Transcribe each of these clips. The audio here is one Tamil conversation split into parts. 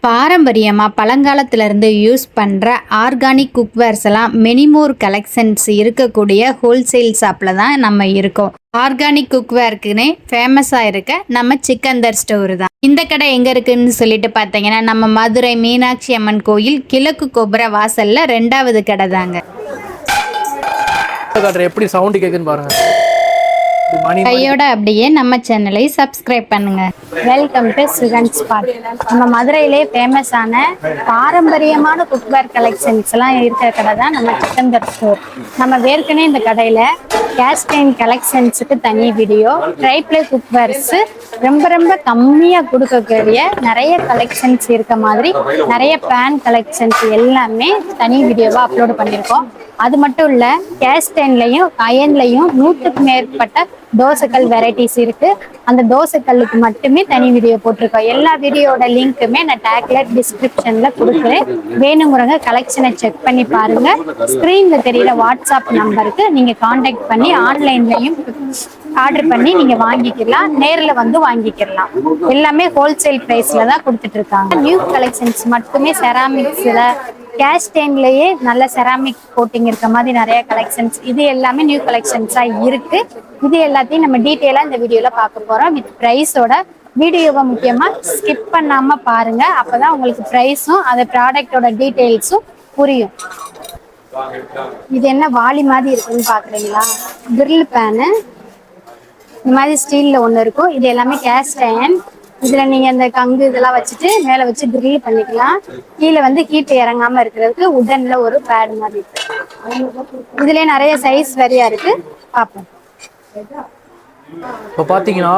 பாரம்பரியமாக பழங்காலத்திலேருந்து யூஸ் பண்ணுற ஆர்கானிக் குக்வேர்ஸ் எல்லாம் மெனிமோர் கலெக்ஷன்ஸ் இருக்கக்கூடிய ஹோல்சேல் ஷாப்பில் தான் நம்ம இருக்கோம். ஆர்கானிக் குக்வேர்க்குன்னே ஃபேமஸாக இருக்க நம்ம சிக்கந்தர் ஸ்டோர் தான். இந்த கடை எங்கே இருக்குதுன்னு சொல்லிட்டு பார்த்தீங்கன்னா நம்ம மதுரை மீனாட்சி அம்மன் கோயில் கிழக்கு கோபுர வாசலில் 2வது கடை தாங்க. எப்படி சவுண்டு கேட்குன்னு பாருங்க. கையோட அப்படியே நம்ம சேனலை சப்ஸ்கிரைப் பண்ணுங்க. Welcome to Sugan spot. நம்ம மதுரையிலே ஃபேமஸான பாரம்பரியமான குக்வேர் கலெக்ஷன்ஸ் எல்லாம் இருக்கிற கடை தான் நம்ம சிக்கந்தர் ஸ்டோர். நம்ம ஏற்கனவே இந்த கடையில் கேஸ்டைன் கலெக்ஷன்ஸுக்கு தனி வீடியோ, ட்ரைப்ளே குக்வேர்ஸ் ரொம்ப ரொம்ப கம்மியாக கொடுக்கக்கூடிய நிறைய கலெக்ஷன்ஸ் இருக்க மாதிரி நிறைய பேன் கலெக்ஷன்ஸ் எல்லாமே தனி வீடியோவாக அப்லோடு பண்ணியிருக்கோம். அது மட்டும் இல்லை, கேஸ்டைன்லையும் அயன்லையும் 100க்கு மேற்பட்ட தோசைக்கல் வெரைட்டிஸ் இருக்கு. அந்த தோசைக்கல்லுக்கு மட்டுமே தனி வீடியோ போட்டிருக்கோம். எல்லா வீடியோட லிங்க்குமே நான் டேக்ல டிஸ்கிரிப்ஷன்ல கொடுக்குறேன். வேணுங்கிறவங்க கலெக்ஷனை செக் பண்ணி பாருங்க. ஸ்கிரீன்ல தெரியற வாட்ஸ்அப் நம்பருக்கு நீங்க கான்டாக்ட் பண்ணி ஆன்லைன்லையும் ஆர்டர் பண்ணி நீங்க வாங்கிக்கலாம், நேரில் வந்து வாங்கிக்கலாம். எல்லாமே ஹோல்சேல் பிரைஸ்ல தான் கொடுத்துட்டு இருக்காங்க. நியூ கலெக்ஷன்ஸ் மட்டுமே செராமிக்ஸ்ல கேஸ்டைன்லயே நல்ல செராமிக் கோட்டிங் இருக்க மாதிரி நிறைய கலெக்ஷன்ஸ், இது எல்லாமே நியூ கலெக்ஷன்ஸா இருக்கு. இது எல்லாத்தையும் நம்ம டீட்டெயிலா இந்த வீடியோல பார்க்க போறோம் வித் பிரைஸோட. வீடியோவை முக்கியமா ஸ்கிப் பண்ணாம பாருங்க, அப்பதான் உங்களுக்கு பிரைஸும் அந்த ப்ராடக்டோட டீட்டெயில்ஸும் புரியும். இது என்ன வாளி மாதிரி இருக்குன்னு பாக்குறீங்களா? கிரில் பேனு இந்த மாதிரி ஸ்டீல்ல ஒண்ணு இருக்கும். இது எல்லாமே கேஸ்ட் அயன். இதுல நீங்க இந்த கங்கு இதெல்லாம் வச்சுட்டு மேல வச்சு கிரில் பண்ணிக்கலாம். கீழே வந்து ஹீட் இறங்காம இருக்கிறதுக்கு உடன்ல ஒரு பேட் மாதிரி இருக்கு. இதுல நிறைய சைஸ் வரையா இருக்கு, பார்ப்போம். இப்போ பார்த்தீங்கன்னா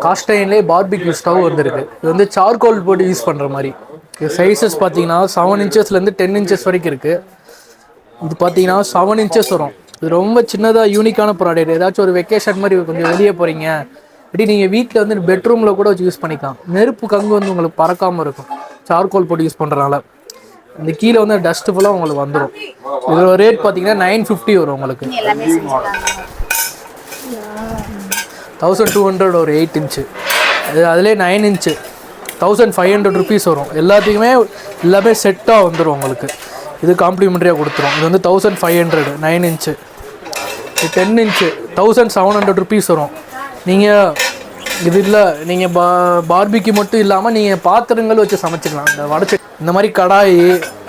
காஸ்டைன்லேயே பார்பிக்யூ ஸ்டவ் வந்துருக்கு. இது வந்து சார்கோல் போட்டு யூஸ் பண்ணுற மாதிரி. இது சைஸஸ் பார்த்தீங்கன்னா 7 இன்ச்சஸ்லேருந்து 10 இன்ச்சஸ் வரைக்கும் இருக்குது. இது பார்த்தீங்கன்னா 7 இன்ச்சஸ் வரும். இது ரொம்ப சின்னதாக யூனிக்கான ப்ராடக்ட். ஏதாச்சும் ஒரு வெக்கேஷன் மாதிரி கொஞ்சம் வெளியே போகிறீங்க அப்படி நீங்கள் வீட்டில் வந்து பெட்ரூமில் கூட வச்சு யூஸ் பண்ணிக்கலாம். நெருப்பு கங்கு வந்து உங்களுக்கு பறக்காமல் இருக்கும் சார்கோல் போட்டு யூஸ் பண்ணுறதுனால. இந்த கீழே வந்து டஸ்ட்டு ஃபுல்லாக உங்களுக்கு வந்துடும். இதோட ரேட் பார்த்தீங்கன்னா 950 வரும் உங்களுக்கு. 1200 ஒரு 8 இன்ச்சு. அதிலே 9 இன்ச்சு 1500 ருபீஸ் வரும். எல்லாத்துக்குமே எல்லாமே செட்டாக வந்துடும் உங்களுக்கு. இது காம்ப்ளிமெண்ட்ரியாக கொடுத்துரும். இது வந்து 1500 9 இன்ச்சு. 10 இன்ச்சு 1700 ருபீஸ் வரும். நீங்கள் இது இல்லை, நீங்கள் பார்பிக்கு மட்டும் இல்லாமல் நீங்கள் பாத்திரங்கள் வச்சு சமைச்சிக்கலாம். இந்த வடச்ச இந்த மாதிரி கடாய்,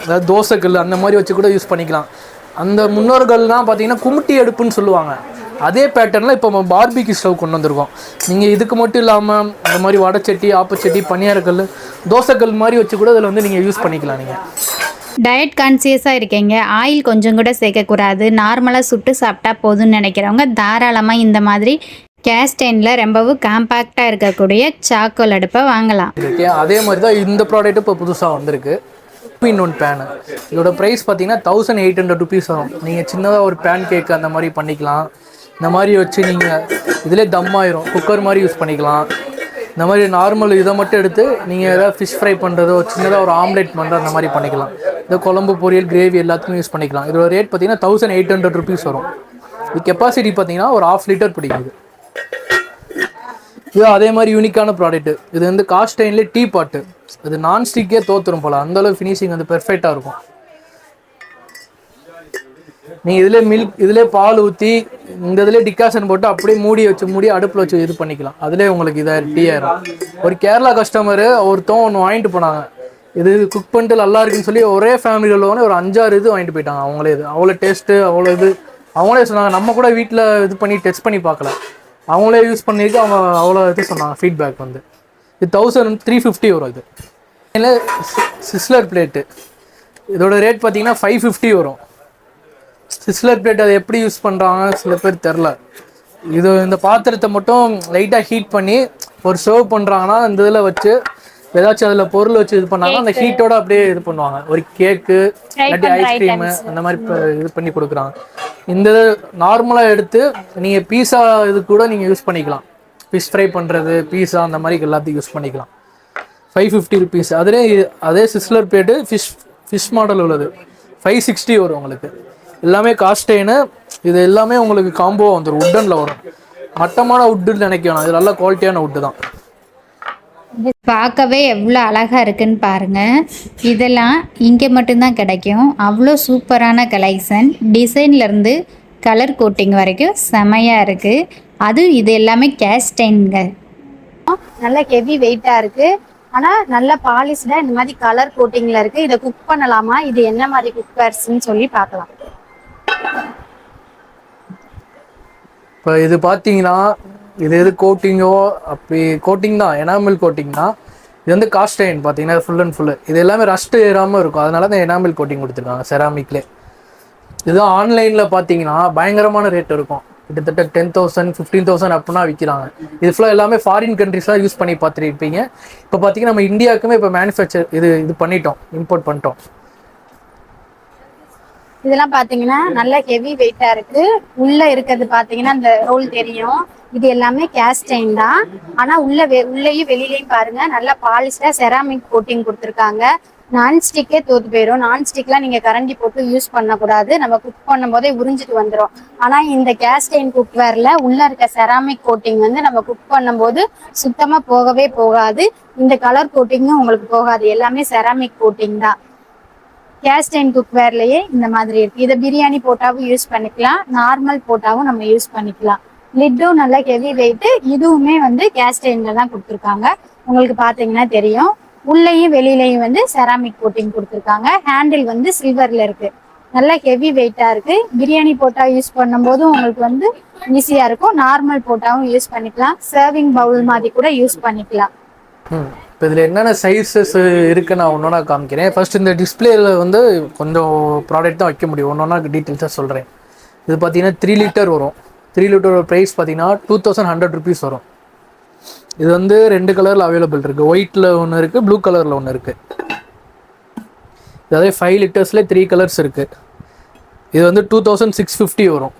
அதாவது தோசைக்கல் அந்த மாதிரி வச்சு கூட யூஸ் பண்ணிக்கலாம். அந்த முன்னோர்கள்லாம் பார்த்தீங்கன்னா குமுட்டி அடுப்புன்னு சொல்லுவாங்க. அதே பேட்டர்னில் இப்போ நம்ம பார்பிக்கு ஸ்டவ் கொண்டு வந்திருக்கோம். நீங்கள் இதுக்கு மட்டும் இல்லாமல் இந்த மாதிரி வடைச்சட்டி, ஆப்பச்சட்டி, பனியாரக்கல், தோசைக்கல் மாதிரி வச்சு கூட இதில் வந்து நீங்கள் யூஸ் பண்ணிக்கலாம். நீங்கள் டயட் கான்சியஸாக இருக்கீங்க, ஆயில் கொஞ்சம் கூட சேர்க்கக்கூடாது, நார்மலாக சுட்டு சாப்பிட்டா போதும்னு நினைக்கிறவங்க தாராளமாக இந்த மாதிரி கேஸ்டைனில் ரொம்பவும் காம்பேக்டாக இருக்கக்கூடிய சார்கோல் அடுப்பை வாங்கலாம். அதே மாதிரி தான் இந்த ப்ராடக்ட் இப்போ புதுசாக வந்திருக்கு. 2-in-1 fan. இதோட ப்ரைஸ் பார்த்தீங்கன்னா 1800 ருபீஸ் வரும். நீங்கள் சின்னதாக ஒரு பேன் கேக் அந்த மாதிரி பண்ணிக்கலாம். இந்த மாதிரி வச்சு நீங்கள் இதிலே தம் ஆயிரும். குக்கர் மாதிரி யூஸ் பண்ணிக்கலாம். இந்த மாதிரி நார்மல் இதை மட்டும் எடுத்து நீங்கள் ஏதாவது ஃபிஷ் ஃப்ரை பண்ணுறதோ, சின்னதாக ஒரு ஆம்லேட் பண்ணுறது அந்த மாதிரி பண்ணிக்கலாம். இந்த குழம்பு, பொரியல், கிரேவி எல்லாத்துக்கும் யூஸ் பண்ணிக்கலாம். இதோட ரேட் பார்த்தீங்கன்னா 1800 ருபீஸ் வரும். இது கெப்பாசிட்டி பார்த்தீங்கன்னா ஒரு 1/2 லிட்டர் பிடிக்குது. இது அதே மாதிரி யூனிக்கான ப்ராடக்ட்டு. இது வந்து காஸ்டைன்லேயே டீ பாட்டு. அது நான்ஸ்டிக்கே தோற்றுரும் போல், அந்தளவு ஃபினிஷிங் வந்து பெர்ஃபெக்டாக இருக்கும். நீங்கள் இதிலே பால் ஊற்றி இந்த இதிலே டிகாஷன் போட்டு அப்படியே மூடி அடுப்பில் வச்சு இது பண்ணிக்கலாம். அதிலே உங்களுக்கு இதாக டீ ஆயிரும். ஒரு கேரளா கஸ்டமரு ஒன்று வாங்கிட்டு போனாங்க. இது குக் பண்ணிட்டு நல்லா இருக்குன்னு சொல்லி ஒரே ஃபேமிலியில் ஒரு 5-6 இது வாங்கிட்டு போயிட்டாங்க. அவங்களே இது அவ்வளோ டேஸ்ட்டு, அவ்வளோ இது அவங்களே சொன்னாங்க. நம்ம கூட வீட்டில் இது பண்ணி டெஸ்ட் பண்ணி பார்க்கல, அவங்களே யூஸ் பண்ணிட்டு அவங்க அவ்வளோ இது சொன்னாங்க. ஃபீட்பேக் வந்து இது 1350 வரும். இது இல்லை சிஸ்லர் பிளேட்டு. இதோட ரேட் பார்த்தீங்கன்னா 550 வரும். சிஸ்லர் பிளேட் அதை எப்படி யூஸ் பண்ணுறாங்க சில பேர் தெரில. இந்த பாத்திரத்தை மட்டும் லைட்டாக ஹீட் பண்ணி ஒரு சர்வ் பண்ணுறாங்கன்னா இந்த இதில் வச்சு ஏதாச்சும் அதில் பொருள் வச்சு இது பண்ணாங்கன்னா அந்த ஹீட்டோட அப்படியே இது பண்ணுவாங்க. ஒரு கேக்கு இல்லாட்டி ஐஸ்கிரீமு அந்த மாதிரி இது பண்ணி கொடுக்குறாங்க. இந்த நார்மலாக எடுத்து நீங்கள் பீஸா இது கூட நீங்கள் யூஸ் பண்ணிக்கலாம். ஃபிஷ் ஃப்ரை பண்ணுறது, பீஸா அந்த மாதிரி எல்லாத்தையும் யூஸ் பண்ணிக்கலாம். 550 ருபீஸ். அதே சிஸ்லர் பிளேட்டு ஃபிஷ் மாடல் உள்ளது 560 வரும் உங்களுக்கு. எல்லாமே காஸ்டைனு. இது எல்லாமே உங்களுக்கு காம்போவாக வந்துடும். உட்டனில் வரும். மட்டமான உட்டுன்னு நினைக்கணும். இது நல்ல குவாலிட்டியான உட்டு தான். பார்க்கவே எவ்வளோ அழகாக இருக்குன்னு பாருங்கள். இதெல்லாம் இங்கே மட்டும்தான் கிடைக்கும். அவ்வளோ சூப்பரான கலெக்ஷன். டிசைன்லேருந்து கலர் கோட்டிங் வரைக்கும் செமையாக இருக்குது. அதுவும் இது எல்லாமே கேஸ்டைன்ங்க. நல்ல ஹெவி வெயிட்டா இருக்கு. ஆனா நல்ல பாலிஷ்டா இந்த மாதிரி கலர் கோட்டிங்ல இருக்கு. இதை குக் பண்ணலாமா, இது என்ன மாதிரி குக்வேர்ஸ்ன்னு சொல்லி பார்க்கலாம். இப்போ இது பார்த்தீங்கன்னா இது எது கோட்டிங்கோ அப்படி கோட்டிங் தான், எனாமல் கோட்டிங் தான். இது வந்து காஸ்டைன் பார்த்தீங்கன்னா ஃபுல் அண்ட் ஃபுல்லு இது எல்லாமே ரஸ்ட் ஏறாமல் இருக்கும். அதனால தான் எனாமல் கோட்டிங் கொடுத்துருக்காங்க செராமிக்லேயே. இதுதான் ஆன்லைனில் பார்த்தீங்கன்னா பயங்கரமான ரேட் இருக்கும். கிட்டத்தட்ட 10,000 15,000 அப்படின்னா விற்கிறாங்க. இது ஃபுல்லாக எல்லாமே ஃபாரின் கண்ட்ரிஸாக யூஸ் பண்ணி பார்த்துருப்பீங்க. இப்போ பார்த்தீங்கன்னா நம்ம இந்தியாவுக்குமே இப்போ மேனுஃபேக்சர் இது பண்ணிட்டோம், இம்போர்ட் பண்ணிட்டோம். இதெல்லாம் பாத்தீங்கன்னா நல்ல ஹெவி வெயிட்டா இருக்கு. உள்ள இருக்கிறது பாத்தீங்கன்னா இந்த ரோல் தெரியும். இது எல்லாமே கேஸ்டைன் தான். ஆனா உள்ளேயும் வெளியிலயும் பாருங்க நல்ல பாலிஷ்டா செராமிக் கோட்டிங் கொடுத்துருக்காங்க. நான்ஸ்டிக்கே தோத்து போயிடும். நான்ஸ்டிக்லாம் நீங்க கரண்டி போட்டு யூஸ் பண்ணக்கூடாது. நம்ம குக் பண்ணும் போதே உறிஞ்சிட்டு வந்துடும். ஆனா இந்த கேஸ்டைன் குக்வேர்ல உள்ள இருக்க செராமிக் கோட்டிங் வந்து நம்ம குக் பண்ணும் போது சுத்தமா போகவே போகாது. இந்த கலர் கோட்டிங்கும் உங்களுக்கு போகாது. எல்லாமே செராமிக் கோட்டிங் தான். கேஸ்டைன் குக்வேர்லயே இந்த மாதிரி இருக்கு. இதை பிரியாணி போட்டாவும் யூஸ் பண்ணிக்கலாம், நார்மல் போட்டாவும் நம்ம யூஸ் பண்ணிக்கலாம். லிட்டும் நல்ல ஹெவி வெயிட். இதுவுமே வந்து கேஸ்டைன்ல தான் கொடுத்துருக்காங்க. உங்களுக்கு பாத்தீங்கன்னா தெரியும். உள்ளேயும் வெளியிலையும் வந்து செராமிக் கோட்டிங் கொடுத்துருக்காங்க. ஹேண்டில் வந்து சில்வர்ல இருக்கு. நல்ல ஹெவி வெயிட்டா இருக்கு. பிரியாணி போட்டா யூஸ் பண்ணும் போதும் உங்களுக்கு வந்து ஈஸியா இருக்கும். நார்மல் போட்டாவும் யூஸ் பண்ணிக்கலாம். சர்விங் பவுல் மாதிரி கூட யூஸ் பண்ணிக்கலாம். இப்போ இதில் என்னென்ன சைஸஸ் இருக்குது நான் ஒன்றா காமிக்கிறேன். ஃபர்ஸ்ட் இந்த டிஸ்பிளேல வந்து கொஞ்சம் ப்ராடக்ட் தான் வைக்க முடியும். ஒன்றா டீட்டெயில்ஸாக சொல்கிறேன். இது பார்த்தீங்கன்னா 3 லிட்டர் வரும். 3 லிட்டர் ப்ரைஸ் பார்த்தீங்கன்னா 2100 rupees வரும். இது வந்து 2 கலரில் அவைலபிள் இருக்குது. ஒயிட்டில் ஒன்று இருக்குது, ப்ளூ கலரில் ஒன்று இருக்குது. அதாவது 5 லிட்டர்ஸ்லேயே 3 கலர்ஸ் இருக்குது. இது வந்து 2650 வரும்.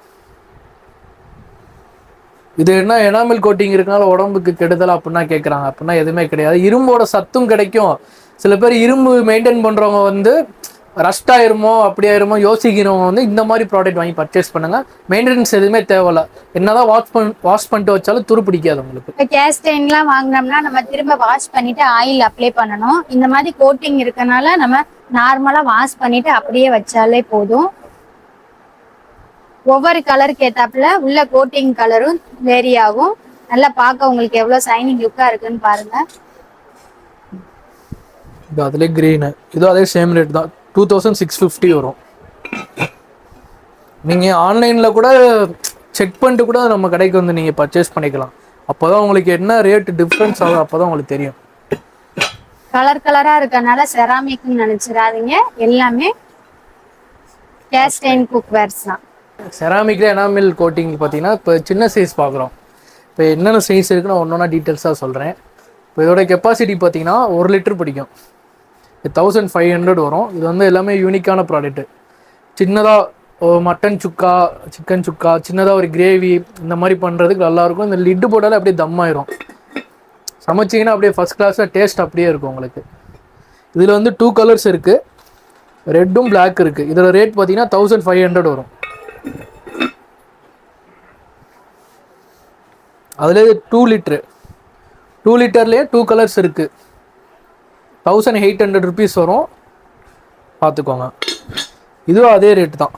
இது என்ன எனாமல் கோட்டிங் இருக்கனால உடம்புக்கு கெடுதல் அப்படின்னா கேட்குறாங்க. அப்படின்னா எதுவுமே கிடையாது. இரும்போட சத்தும் கிடைக்கும். சில பேர் இரும்பு மெயின்டைன் பண்ணுறவங்க வந்து ரஸ்ட் ஆயிருமோ அப்படி ஆயிருமோ யோசிக்கிறவங்க வந்து இந்த மாதிரி ப்ராடக்ட் வாங்கி பர்ச்சேஸ் பண்ணுங்க. மெயின்டெனன்ஸ் எதுவுமே தேவையில்ல. என்னதான் வாஷ் பண்ணிட்டு வச்சாலும் துரு பிடிக்காது உங்களுக்கு. இப்போ கேஸ்டைன்லாம் வாங்கினோம்னா நம்ம திரும்ப வாஷ் பண்ணிட்டு ஆயில் அப்ளை பண்ணணும். இந்த மாதிரி கோட்டிங் இருக்கனால நம்ம நார்மலா வாஷ் பண்ணிட்டு அப்படியே வச்சாலே போதும். ஒவ்வொரு கலருக்கு ஏத்தாப்புல உள்ள கோட்டிங் கலரும் வேரி ஆகும். நல்லா பார்க்க உங்களுக்கு எவ்வளவு சைனிங் லுக்கா இருக்குன்னு பாருங்க. இது அதுலேயே க்ரீனு, இது அதே சேம் ரேட் தான், 2650 வரும். நீங்கள் ஆன்லைனில் கூட செக் பண்ணிட்டு கூட நம்ம கடைக்கு வந்து நீங்கள் பர்ச்சேஸ் பண்ணிக்கலாம். அப்போ தான் உங்களுக்கு என்ன ரேட் டிஃப்ரென்ஸ் ஆகும் அப்போ தான் உங்களுக்கு தெரியும். கலர் கலரா இருக்கனால செராமிக்னு நினைச்சிடாதீங்க. எல்லாமே கேஸ்டைன் குக்வேர்ஸ் தான். செராமிக்கில் எனாமில் கோட்டிங் பார்த்தீங்கன்னா இப்போ சின்ன சைஸ் பார்க்குறோம். இப்போ என்னென்ன சைஸ் இருக்குன்னு ஒன்றா டீட்டெயில்ஸாக சொல்கிறேன். இப்போ இதோட கெப்பாசிட்டி பார்த்தீங்கன்னா 1 லிட்டர் பிடிக்கும். 1500 வரும். இது வந்து எல்லாமே யூனிக்கான ப்ராடக்ட்டு. சின்னதாக மட்டன் சுக்கா, சிக்கன் சுக்கா, சின்னதாக ஒரு கிரேவி இந்த மாதிரி பண்ணுறதுக்கு நல்லாயிருக்கும். இந்த லிட்டு போட்டாலே அப்படியே தம்மாயிரும். சமைச்சிங்கன்னா அப்படியே ஃபஸ்ட் கிளாஸாக டேஸ்ட் அப்படியே இருக்கும் உங்களுக்கு. இதில் வந்து 2 கலர்ஸ் இருக்குது, ரெட்டும் பிளாக் இருக்குது. இதோட ரேட் பார்த்தீங்கன்னா 1500 வரும். அதுலேயே 2 லிட்டரு, 2 லிட்டர்லேயே 2 கலர்ஸ் இருக்குது. 1800 rupees வரும். பார்த்துக்கோங்க. இதுவும் அதே ரேட்டு தான்.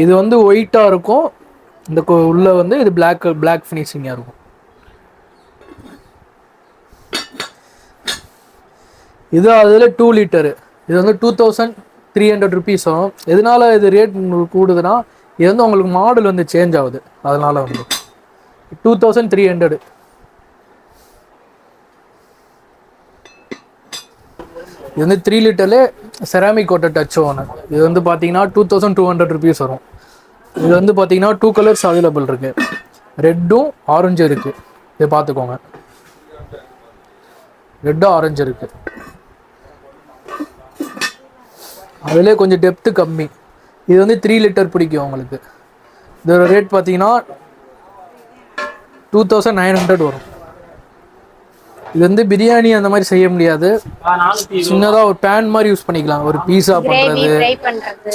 இது வந்து ஒயிட்டாக இருக்கும். இந்த உள்ள வந்து இது பிளாக் ஃபினிஷிங்காக இருக்கும். இது அதில் 2 லிட்டரு. இது வந்து 2300 rupees வரும். எதனால இது ரேட் கூடுதுன்னா இது வந்து உங்களுக்கு மாடல் வந்து சேஞ்ச் ஆகுது. அதனால வந்து 2300. இது வந்து 3 லிட்டர்லே செராமிக் கோட்டட் டச் ஓவன். இது வந்து பார்த்தீங்கன்னா 2200 rupees வரும். இது வந்து பார்த்தீங்கன்னா 2 கலர்ஸ் அவைலபிள் இருக்குது, ரெட்டும் ஆரஞ்சும் இருக்குது. இதை பார்த்துக்கோங்க, ரெட்டும் ஆரஞ்சு இருக்குது. அதிலே கொஞ்சம் டெப்த்து கம்மி. இது வந்து 3 லிட்டர் பிடிக்கும் உங்களுக்கு. இதோட ரேட் பார்த்தீங்கன்னா 2900 வரும். இது வந்து பிரியாணி அந்த மாதிரி செய்ய முடியாது. சின்னதாக ஒரு பேன் மாதிரி யூஸ் பண்ணிக்கலாம். ஒரு பீஸா பண்ணுறது,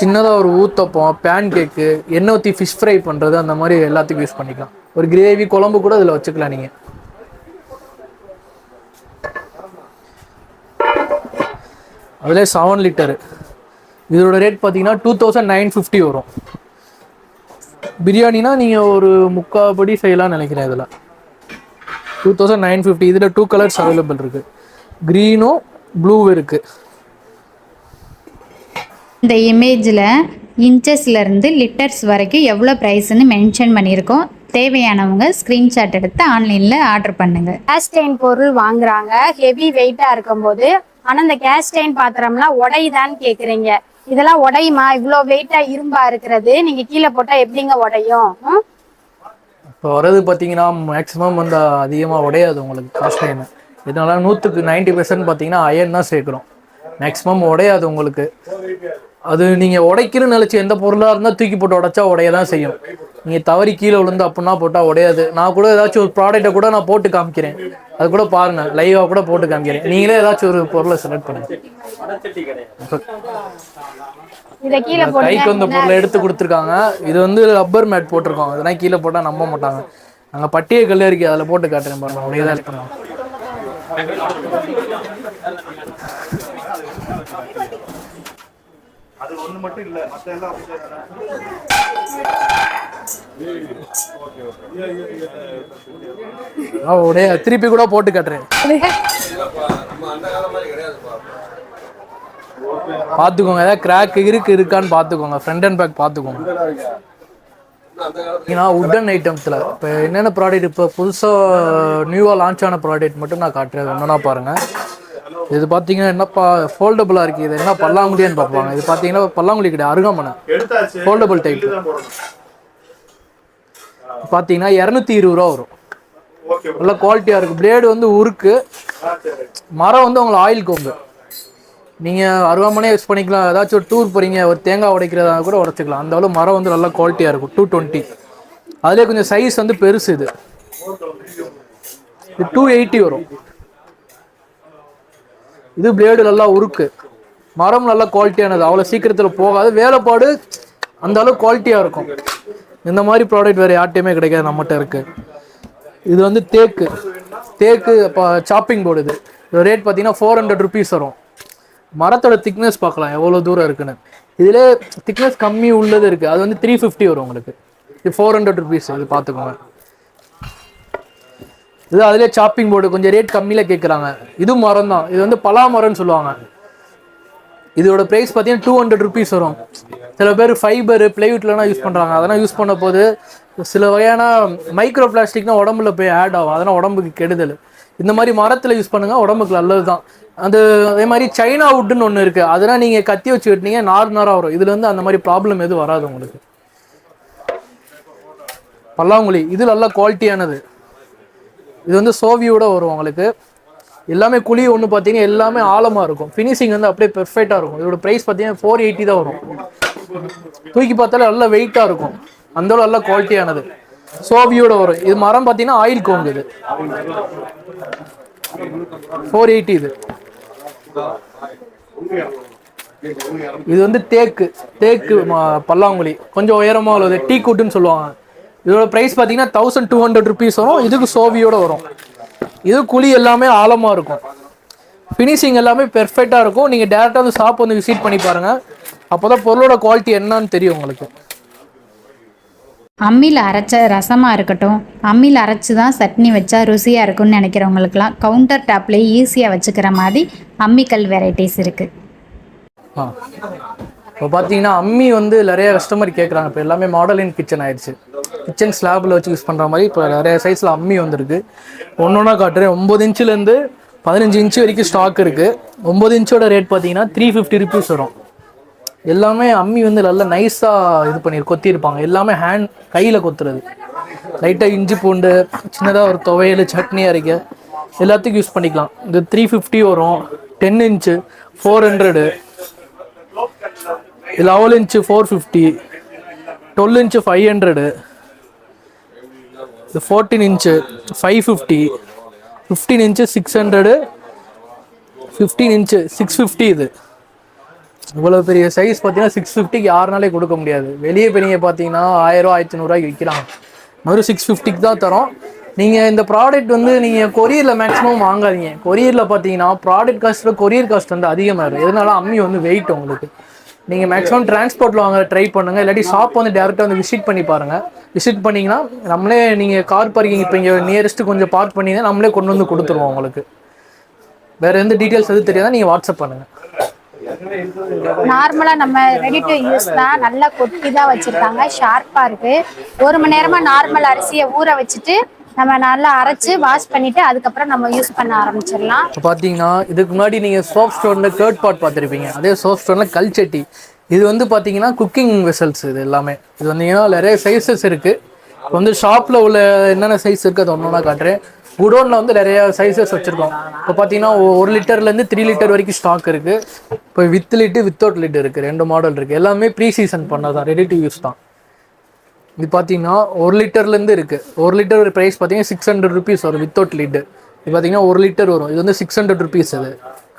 சின்னதாக ஒரு ஊத்தப்பம், பேன் கேக்கு, எண்ணெய் ஊற்றி ஃபிஷ் ஃப்ரை பண்ணுறது, அந்த மாதிரி எல்லாத்துக்கும் யூஸ் பண்ணிக்கலாம். ஒரு கிரேவி குழம்பு கூட இதில் வச்சுக்கலாம் நீங்கள். அதிலே 7 லிட்டரு. இதோட ரேட் பார்த்தீங்கன்னா 2950 வரும். பிரியாணினா நீங்கள் ஒரு முக்கால் படி செய்யலாம்னு நினைக்கிறேன். இதில் 2950. இதில் 2 கலர்ஸ் அவைலபிள் இருக்குது, க்ரீனும் ப்ளூவும் இருக்குது. இந்த இமேஜில் இன்ச்சஸ்லேருந்து லிட்டர்ஸ் வரைக்கும் எவ்வளோ ப்ரைஸ்ன்னு மென்ஷன் பண்ணியிருக்கோம். தேவையானவங்க ஸ்க்ரீன்ஷாட் எடுத்து ஆன்லைனில் ஆர்டர் பண்ணுங்கள். கேஸ்டைன் பொருள் வாங்குறாங்க ஹெவி வெயிட்டாக இருக்கும்போது, ஆனால் இந்த கேஸ்டைன் பாத்திரம்லாம் உடையுதான்னு கேட்குறீங்க. இதெல்லாம் உடையுமா? இவ்வளோ வெயிட்டாக இரும்பா இருக்கிறது நீங்கள் கீழே போட்டால் எப்படிங்க உடையும்? இப்போ வரது பார்த்தீங்கன்னா மேக்ஸிமம் வந்து அதிகமாக உடையாது உங்களுக்கு காஸ்டைன். இதனால 100க்கு 90% பார்த்தீங்கன்னா அயன் தான் சேர்க்குறோம். மேக்ஸிமம் உடையாது உங்களுக்கு. அது நீங்கள் உடைக்கணும்னு நினச்சி எந்த பொருளாக இருந்தால் தூக்கி போட்டு உடைச்சா உடைய தான் செய்யும். நீங்கள் தவறி கீழே விழுந்து அப்படின்னா போட்டால் உடையாது. நான் கூட ஏதாச்சும் ஒரு ப்ராடக்ட்டை கூட நான் போட்டு காமிக்கிறேன், அது கூட பாருங்கள், லைவாக கூட போட்டு காமிக்கிறேன். நீங்களே ஏதாச்சும் ஒரு பொருளை செலக்ட் பண்ணுங்க. கைக்கு வந்த பொருளை எடுத்து கொடுத்துருக்காங்க. இது வந்து ரப்பர் மேட் போட்டிருக்கோம், அதெல்லாம் கீழே போட்டால் நம்ப மாட்டாங்க. நாங்கள் பட்டியை கல்லறிக்கை அதில் போட்டு காட்டுறேன் பாருங்க, அப்படியே தான் இருக்கணும். அது ஒண்ணு மட்டும் இல்ல, மத்த எல்லாம் உடைய திருப்பி கூட போட்டு காட்டுறேன், பார்த்துக்கோங்க. ஏதாவது கிராக் இருக்கான்னு பார்த்துக்கோங்க. ஃப்ரண்ட் அண்ட் பேக் பார்த்துக்கோங்க. ஏன்னா உட்டன் ஐட்டம்ஸில் இப்போ என்னென்ன ப்ராடக்ட் இப்போ புதுசாக நியூவாக லான்ச் ஆன ப்ராடக்ட் மட்டும் நான் காட்டுறேன், ஒன்றுனா பாருங்கள். இது பார்த்தீங்கன்னா என்னப்பா ஃபோல்டபுளாக இருக்குது, இது என்ன பல்லாங்குழியான்னு பார்ப்பாங்க. இது பார்த்தீங்கன்னா பல்லாங்குழி கிடையாது, அருகாமனை ஃபோல்டபுள் டைப். பார்த்தீங்கன்னா 220 ரூபா வரும். நல்லா குவாலிட்டியாக இருக்குது. பிளேடு வந்து உருக்கு, மரம் வந்து உங்களுக்கு ஆயில் கொம்பு. நீங்கள் அருகாமனே யூஸ் பண்ணிக்கலாம். ஏதாச்சும் ஒரு டூர் போகிறீங்க, ஒரு தேங்காய் உடைக்கிறதா கூட உடைச்சிக்கலாம். அந்த அளவு மரம் வந்து நல்லா குவாலிட்டியாக இருக்கும். 220. அதிலே கொஞ்சம் சைஸ் வந்து பெருசு. இது 280 வரும். இது பிளேடு நல்லா உருக்கு, மரம் நல்லா குவாலிட்டியானது, அவ்வளோ சீக்கிரத்தில் போகாது. வேலைப்பாடு அந்த அளவு குவாலிட்டியாக இருக்கும். இந்த மாதிரி ப்ராடக்ட் வேறு யார்ட்டையுமே கிடைக்காது, நம்மகிட்ட இருக்குது. இது வந்து தேக்கு இப்போ சாப்பிங் போர்டு. இது ரேட் பார்த்தீங்கன்னா 400 ருபீஸ் வரும். மரத்தோட திக்னஸ் பார்க்கலாம் எவ்வளோ தூரம் இருக்குன்னு. இதிலே திக்னஸ் கம்மி உள்ளது இருக்குது, அது வந்து 350 வரும் உங்களுக்கு. இது 400 ருபீஸ். இது பார்த்துக்கோங்க. இது அதிலே சாப்பிங் போர்டு கொஞ்சம் ரேட் கம்மியில் கேட்குறாங்க. இது மரம் தான், இது வந்து பலா மரம்னு சொல்லுவாங்க. இதோட ப்ரைஸ் பார்த்தீங்கன்னா 200 ருபீஸ் வரும். சில பேர் ஃபைபரு பிளைவுட்லாம் யூஸ் பண்ணுறாங்க. அதெல்லாம் யூஸ் பண்ண போது சில வகையான மைக்ரோ பிளாஸ்டிக்னா உடம்புல போய் ஆட் ஆகும், அதெல்லாம் உடம்புக்கு கெடுதல். இந்த மாதிரி மரத்தில் யூஸ் பண்ணுங்கள், உடம்புக்கு நல்லது தான். அதே மாதிரி சைனா வுட்டுன்னு ஒன்று இருக்குது, அதெல்லாம் நீங்கள் கத்தி வச்சு விட்டீங்க நாராக வரும். இதில் வந்து அந்த மாதிரி ப்ராப்ளம் எதுவும் வராது உங்களுக்கு. பல்லாங்குழி இது நல்லா குவாலிட்டியானது. இது வந்து சோவியோட வரும் உங்களுக்கு. எல்லாமே குழி ஒன்று பார்த்தீங்கன்னா எல்லாமே ஆழமாக இருக்கும். ஃபினிஷிங் வந்து அப்படியே பெர்ஃபெக்டாக இருக்கும். இதோட ப்ரைஸ் பார்த்தீங்கன்னா 480 தான் வரும். தூக்கி பார்த்தாலே நல்லா வெயிட்டாக இருக்கும், அந்த நல்ல குவாலிட்டியானது. சோவியோட வரும். இது மரம் பார்த்தீங்கன்னா ஆயில் கோங்கு. இது 480. இது வந்து தேக்கு பல்லாங்குழி, கொஞ்சம் உயரமாக உள்ளது, டீ கூட்டுன்னு சொல்லுவாங்க. இதோட ப்ரைஸ் பார்த்தீங்கன்னா 1200 ருபீஸ் வரும். இதுக்கு சோவியோட வரும். இது குழி எல்லாமே ஆழமாக இருக்கும், ஃபினிஷிங் எல்லாமே பெர்ஃபெக்டாக இருக்கும். நீங்கள் டேரெக்டாக வந்து ஷாப் வந்து விசிட் பண்ணி பாருங்கள், அப்போ தான் பொருளோட குவாலிட்டி என்னன்னு தெரியும் உங்களுக்கு. அம்மியில் அரைச்ச ரசமாக இருக்கட்டும், அம்மியில் அரைச்சி தான் சட்னி வச்சா ருசியாக இருக்கும்னு நினைக்கிறவங்களுக்குலாம் கவுண்டர் டாப்லேயே ஈஸியாக வச்சுக்கிற மாதிரி அம்மிக்கல் வெரைட்டிஸ் இருக்குது. இப்போ பார்த்தீங்கன்னா அம்மி வந்து நிறைய கஸ்டமர் கேட்குறாங்க. இப்போ எல்லாமே மாடலின் கிச்சன் ஆயிடுச்சு. கிச்சன் ஸ்லாபில் வச்சு யூஸ் பண்ணுற மாதிரி இப்போ நிறைய சைஸில் அம்மி வந்துருக்கு. ஒன்றா காட்டுறேன். 9 இன்ச்சுலேருந்து 15 இன்ச்சு வரைக்கும் ஸ்டாக் இருக்குது. 9 இன்ச்சோட ரேட் பார்த்தீங்கன்னா 350 ருபீஸ் வரும். எல்லாமே அம்மி வந்து நல்லா நைஸாக இது பண்ணி கொத்திருப்பாங்க. எல்லாமே ஹேண்ட் கையில் கொத்துறது. லைட்டாக இஞ்சி பூண்டு, சின்னதாக ஒரு துவையல், சட்னி அரைக்க எல்லாத்துக்கும் யூஸ் பண்ணிக்கலாம். இது 350 வரும். 10 இன்ச்சு 400, 11 இன்ச்சு 450, 12 இன்ச்சு 500, இது 14 இன்ச்சு 550, 15 இன்ச்சு 600, 15 இன்ச்சு 650. இது இவ்வளோ பெரிய சைஸ் பார்த்தீங்கன்னா 650க்கு யாருனாலே கொடுக்க முடியாது. வெளியே பெரிய பார்த்தீங்கன்னா 1000 1500 விற்கிறாங்க. மறு 650க்கு தான் தரோம். நீங்கள் இந்த ப்ராடக்ட் வந்து நீங்கள் கொரியரில் மேக்ஸிமம் வாங்காதீங்க. கொரியரில் பார்த்தீங்கன்னா ப்ராடக்ட் காஸ்ட்டில் கொரியர் காஸ்ட் வந்து அதிகமாக இருக்கும். எதனால அம்மி வந்து வெயிட் உங்களுக்கு. நீங்கள் மேக்ஸிமம் டிரான்ஸ்போர்ட்டில் வாங்க ட்ரை பண்ணுங்கள். இல்லாட்டி ஷாப் வந்து டேரெக்டாக வந்து விசிட் பண்ணி பாருங்கள். விசிட் பண்ணிங்கன்னா நம்மளே நீங்கள் கார் பார்க்கிங் இப்போ இங்கே நியரஸ்ட்டு கொஞ்சம் பார்க் பண்ணிங்கன்னா நம்மளே கொண்டு வந்து கொடுத்துருவோம் உங்களுக்கு. வேறு எந்த டீட்டெயில்ஸ் எதுவும் தெரியாதா நீங்கள் வாட்ஸ்அப் பண்ணுங்கள். நார்மலா நம்ம ரெடி டு யூஸ் தான், நல்லா கொட்டி தான் வச்சிருக்காங்க, ஷார்ப்பா இருக்கு. 1 மணி நேரமா நார்மல் அரிசியை ஊற வச்சுட்டு நம்ம நல்லா அரைச்சு வாஷ் பண்ணிட்டு அதுக்கப்புறம் நம்ம யூஸ் பண்ண ஆரம்பிச்சிடலாம். இப்போ பார்த்தீங்கன்னா இதுக்கு முன்னாடி நீங்கள் சோப் ஸ்டோனில் கேர்ட் பாட் பார்த்துருப்பீங்க. அதே சோப் ஸ்டோனில் கல்ச்சட்டி. இது வந்து பார்த்தீங்கன்னா குக்கிங் வெசல்ஸ். இது எல்லாமே இது வந்தீங்கன்னா நிறைய சைஸஸ் இருக்குது. இப்போ வந்து ஷாப்பில் உள்ள என்னென்ன சைஸ் இருக்குது அது ஒன்றா காட்டுறேன். குடோனில் வந்து நிறைய சைஸஸ் வச்சுருக்கோம். இப்போ பார்த்தீங்கன்னா 1 லிட்டர்லேருந்து 3 லிட்டர் வரைக்கும் ஸ்டாக் இருக்குது. இப்போ வித் லிட்டு வித்தவுட் லிட் இருக்குது. 2 மாடல் இருக்குது. எல்லாமே ப்ரீ சீசன் பண்ணதான், ரெடி டு யூஸ் தான். இது பார்த்தீங்கன்னா 1 லிட்டர்லேருந்து இருக்குது. 1 லிட்டர் ப்ரைஸ் பார்த்தீங்கன்னா 600 ருபீஸ் வரும் வித்தவுட் லிட்டு. இது பார்த்தீங்கன்னா 1 லிட்டர் வரும். இது வந்து 600 ருபீஸ். இது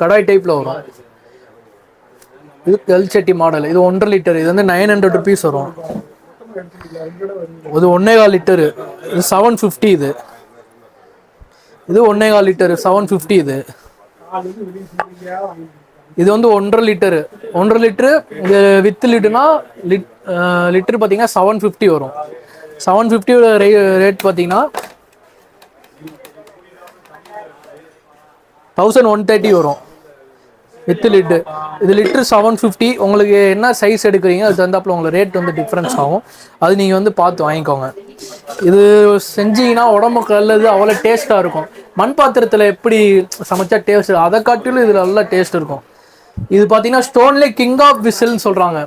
கடாய் டைப்பில் வரும். இது கல்ச்சட்டி மாடல். இது 1.5 லிட்டர். இது வந்து 900 ருபீஸ் வரும். இது 1.25 லிட்டரு. இது 750. இது 1.25 லிட்டரு 750. இது வந்து 1.5 லிட்டரு. 1.5 லிட்டரு இது வித் லிட்டுனா லிட்டர் பார்த்தீங்கன்னா 750 வரும். 750 ரேட் பார்த்தீங்கன்னா 1130 வரும் வித் லிட்டு. இது லிட்டர் 750. உங்களுக்கு என்ன சைஸ் எடுக்கிறீங்க அது தந்தாப்புல உங்களுக்கு ரேட் வந்து டிஃப்ரென்ஸ் ஆகும். அது நீங்கள் வந்து பார்த்து வாங்கிக்கோங்க. இது செஞ்சீங்கன்னா உடம்புக்கு நல்லது, அவ்வளோ டேஸ்ட்டாக இருக்கும். மண் பாத்திரத்தில் எப்படி சமைச்சா டேஸ்ட் அதை காட்டிலும் இதில் நல்லா டேஸ்ட் இருக்கும். இது பார்த்தீங்கன்னா ஸ்டோன்லேயே கிங் ஆஃப் விசில்னு சொல்கிறாங்க.